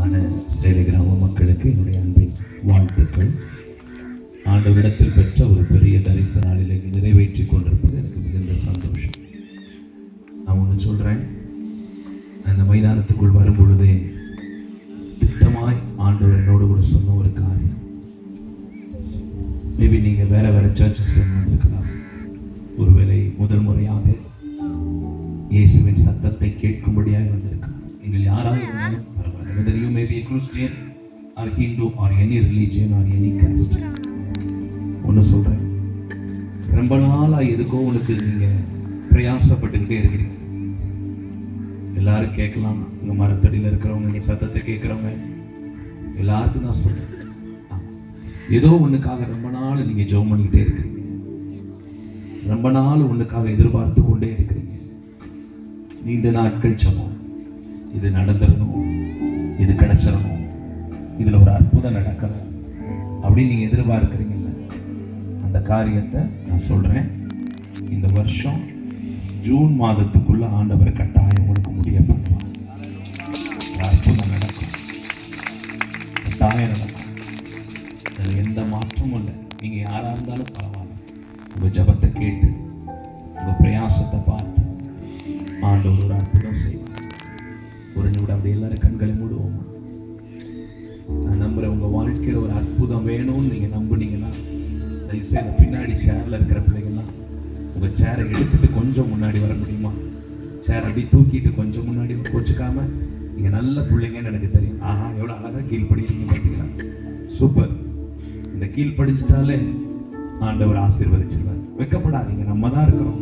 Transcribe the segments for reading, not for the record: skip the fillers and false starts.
அன்பான சேலை கிராம மக்களுக்கு என்னுடைய அன்பின் வாழ்த்துக்கள். ஆண்டவரிடத்தில் பெற்ற ஒரு பெரிய தரிசன நாளிலே நிறைவேற்றி கொண்டிருப்பது எனக்கு மிகுந்த சந்தோஷம். நான் ஒன்று சொல்கிறேன், அந்த மைதானத்துக்குள் வரும் பொழுதே திட்டமாய் ஆண்டவர் என்னோடு கூட சொன்ன ஒரு காரியம். மேபி நீங்கள் வேற வேற சர்ச்சஸ் வந்திருக்கலாம். ஒருவேளை முதல் முறையாக இயேசுவின் சத்தத்தை கேட்கும்படியாக வந்திருக்கலாம். நீங்கள் யாராக இருந்தாலும் பரவாயில்லை. whether you may be a Christian or Hindu or any religion or any caste. ஒன்று சொல்கிறேன், ரொம்ப நாளாக எதுக்கோ உனக்கு நீங்கள் பிரயாசப்பட்டுக்கிட்டே இருக்கிறீங்க. எல்லாரும் கேட்கலாம், உங்கள் மரத்தடியில் இருக்கிறவங்க, நீ சத்தத்தை கேட்குறவங்க எல்லாருக்கும் தான் சொல்கிறேன், ஏதோ ஒன்றுக்காக ரொம்ப நாள் நீங்கள் ஜெபம் பண்ணிக்கிட்டே இருக்கிறீங்க. ரொம்ப நாள் ஒன்றுக்காக எதிர்பார்த்து கொண்டே இருக்கிறீங்க. நீண்ட நாட்கள் ஜெபம், இது நடந்துடணும், இது கிடைச்சிடணும், இதில் ஒரு அற்புதம் நடக்கணும் அப்படின்னு நீங்கள் எதிர்பார்க்குறீங்கல்ல, அந்த காரியத்தை நான் சொல்கிறேன். இந்த வருஷம் ஜூன் மாதத்துக்குள்ள ஆண்டவர் கட்டாயம் உங்களுக்கு முடிய பண்ணுவார். அற்புதம் நடக்கும், கட்டாயம் நடக்கும். அதில் எந்த மாற்றமும் இல்லை. நீங்கள் யாராக இருந்தாலும் பரவாயில்ல, உங்கள் ஜபத்தை கேட்டு உங்கள் பிரயாசத்தை பார்த்து ஆண்டவர் ஒரு அற்புதம் செய்வார். ஒரு நிமிடம் அப்படி எல்லாரும் கண்களை மூடுவோமா? நான் நம்புகிறேன், உங்கள் வாழ்க்கையில் ஒரு அற்புதம் வேணும்னு நீங்கள் நம்புனீங்கன்னா தயவுசெய்து பின்னாடி சேரில் இருக்கிற பிள்ளைங்கள்லாம் உங்கள் சேரை எடுத்துட்டு கொஞ்சம் முன்னாடி வர முடியுமா? சேர் அப்படி தூக்கிட்டு கொஞ்சம் முன்னாடி கோச்சிக்காமல். நீங்கள் நல்ல பிள்ளைங்கன்னு எனக்கு தெரியும். ஆஹா, எவ்வளோ அழகாக கீழ்படிங்க பார்த்தீங்களா? சூப்பர். இந்த கீழ்படிச்சிட்டாலே ஆண்டவர் ஆசீர்வதிச்சிருவார். வெக்கப்படாதீங்க, நம்ம தான் இருக்கிறோம்.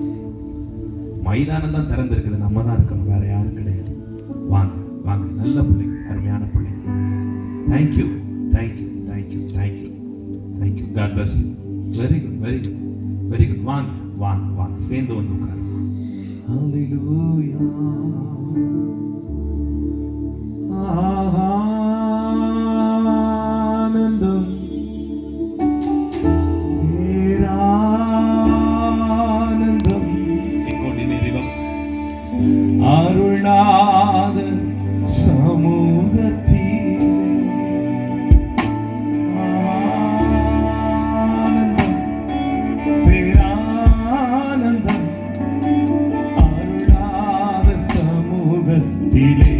மைதானம் தான் திறந்திருக்குது, நம்ம தான் இருக்கணும், வேற யாரும் கிடையாது. வாங்க வாங்க, நல்ல பிள்ளைங்க, அருமையான பிள்ளைங்க. Thank you thank you thank you thank you thank you. God bless you. Very good very good very good. வாங்க வாங்க வாங்க, சேர்ந்து வந்து உட்காருங்க. ஹல்லேலூயா. ஆனந்தம் பேரானந்தம் எங்கோடி நிறைவம் அருள்நாத சமூகத்தில் ஆனந்தம் பேரானந்தம் அருள்நாத சமூகத்திலே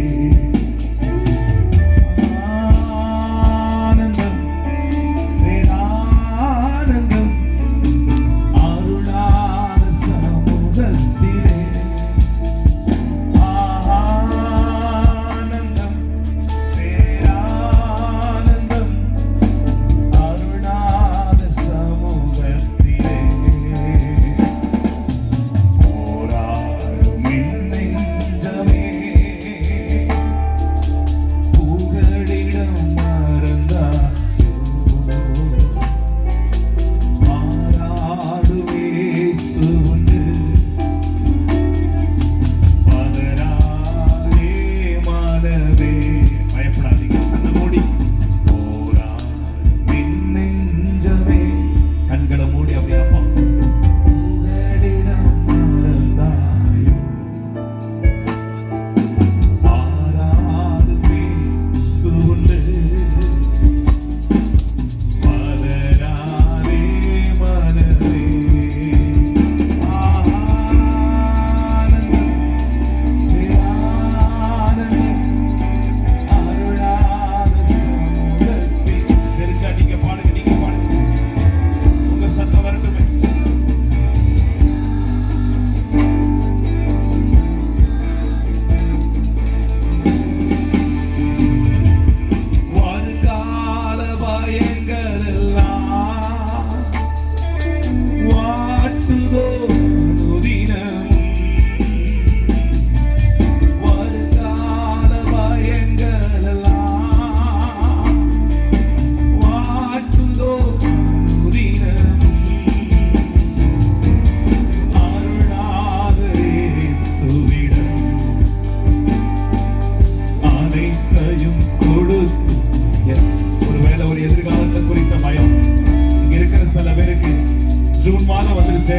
ஜூன் மாதம் வந்துருச்சு,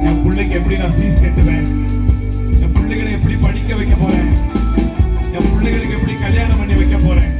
என் பிள்ளைக்கு எப்படி நான் ஃபீஸ் கட்டுவேன், என் பிள்ளைகளை எப்படி படிக்க வைக்க போறேன், என் பிள்ளைகளுக்கு எப்படி கல்யாணம் பண்ணி வைக்க போறேன்,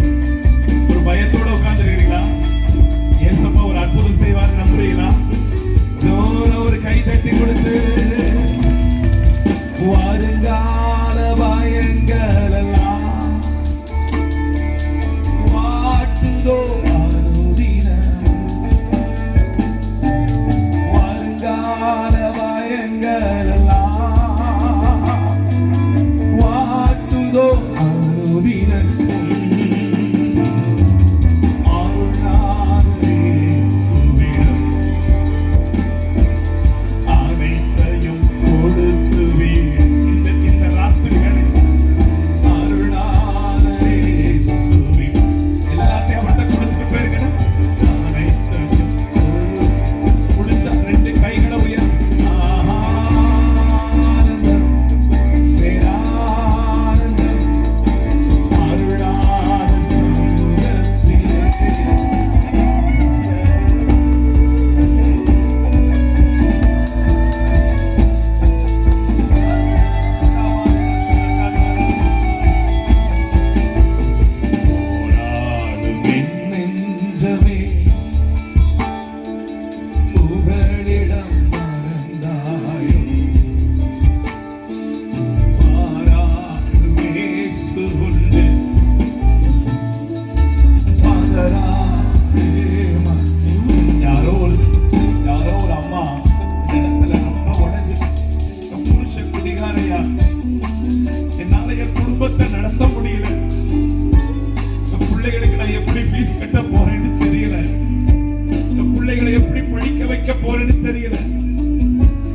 தெரியல.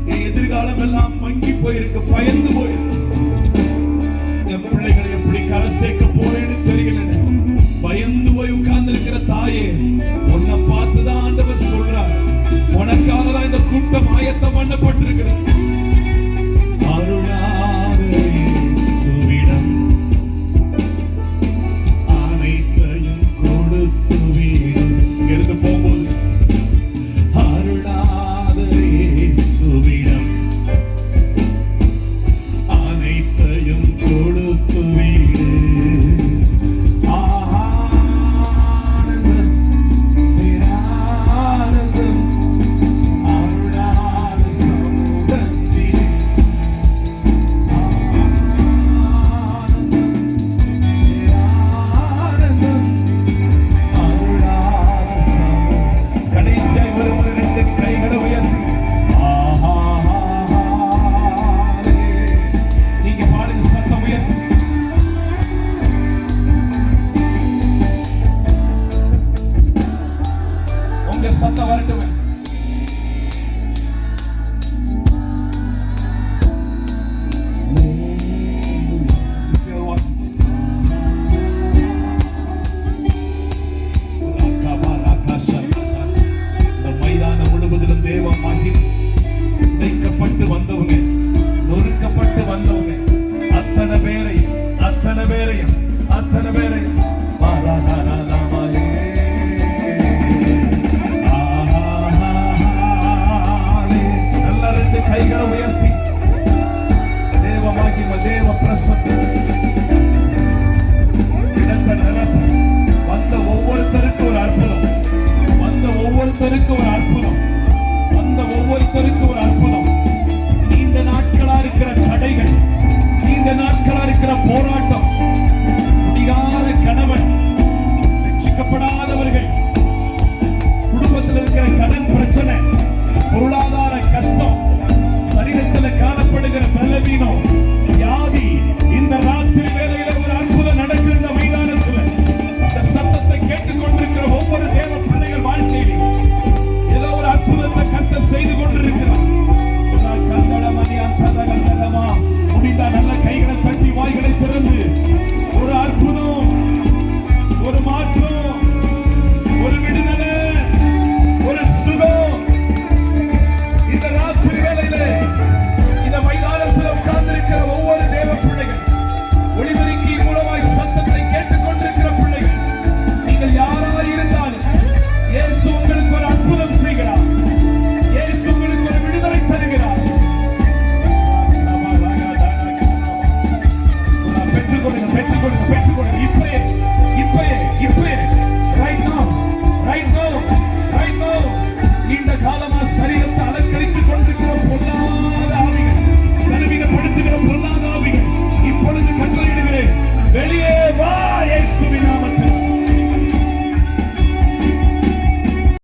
என் எதிர்காலம் எல்லாம் மங்கி போயிருக்கு, பயந்து போயிருக்கு.